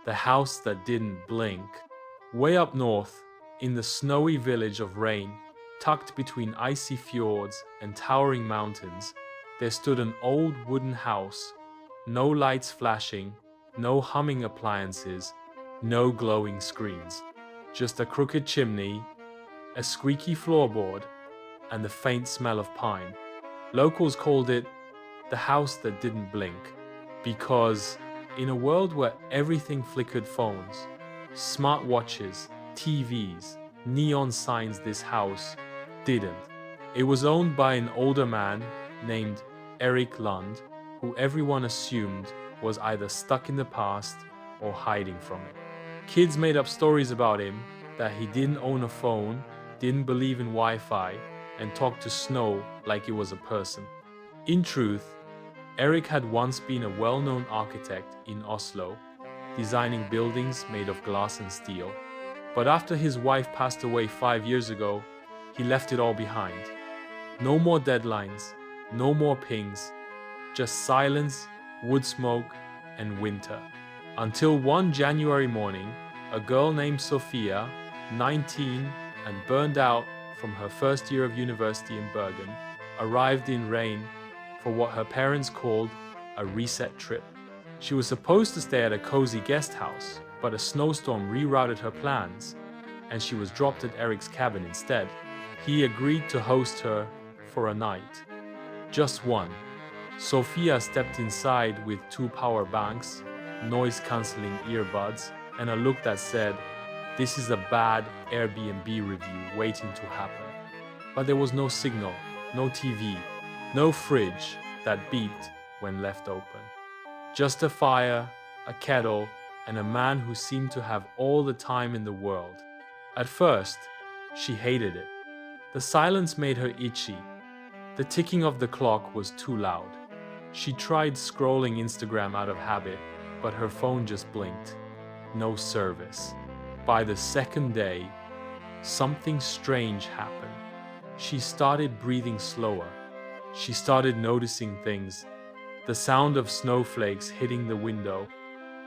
The house that didn't blink. Way up north, in the snowy village of Reine, tucked between icy fjords and towering mountains, there stood an old wooden house. No lights flashing, no humming appliances, no glowing screens. Just a crooked chimney, a squeaky floorboard, and the faint smell of pine. Locals called it the house that didn't blink, because in a world where everything flickered phones, smartwatches, TVs, neon signs, this house didn't. It was owned by an older man named Erik, who everyone assumed was either stuck in the past or hiding from it. Kids made up stories about him that he didn't own a phone, didn't believe in Wi-Fi, and talked to snow like it was a person. In truth, Erik had once been a well-known architect in Oslo, designing buildings made of glass and steel. But after his wife passed away 5 years ago, he left it all behind. No more deadlines, no more pings, just silence, wood smoke, and winter. Until one January morning, a girl named Sofia, 19 and burned out from her first year of university in Bergen, arrived in Reine for what her parents called a reset trip. She was supposed to stay at a cozy guest house, but a snowstorm rerouted her plans, and she was dropped at Erik's cabin instead. He agreed to host her for a night. Just one. Sofia stepped inside with 2 power banks, noise-cancelling earbuds, and a look that said, "This is a bad Airbnb review waiting to happen." But there was no signal, no TV, no fridge that beeped when left open. Just a fire, a kettle, and a man who seemed to have all the time in the world. At first, she hated it. The silence made her itchy. The ticking of the clock was too loud. She tried scrolling Instagram out of habit, but her phone just blinked. No service. By the second day, something strange happened. She started breathing slower. She started noticing things. The sound of snowflakes hitting the window,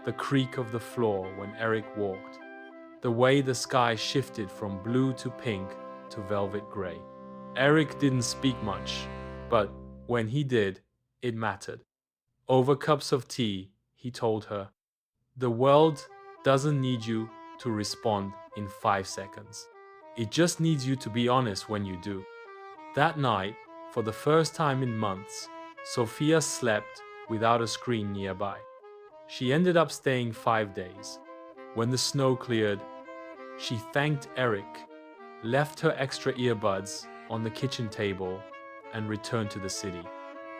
the creak of the floor when Erik walked, the way the sky shifted from blue to pink to velvet gray. Erik didn't speak much, but when he did, it mattered. Over cups of tea, he told her, "The world doesn't need you to respond in 5 seconds. It just needs you to be honest when you do." That night, for the first time in months, Sofia slept without a screen nearby. She ended up staying 5 days. When the snow cleared, she thanked Erik, left her extra earbuds on the kitchen table, and returned to the city.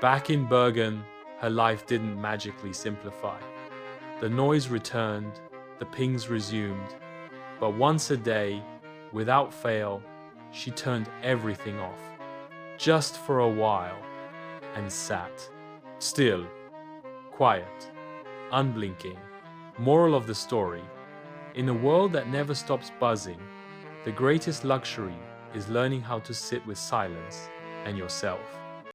Back in Bergen, her life didn't magically simplify. The noise returned, the pings resumed, but once a day, without fail, she turned everything off, just for a while, and sat. Still, quiet, unblinking. Moral of the story: in a world that never stops buzzing, the greatest luxury is learning how to sit with silence and yourself.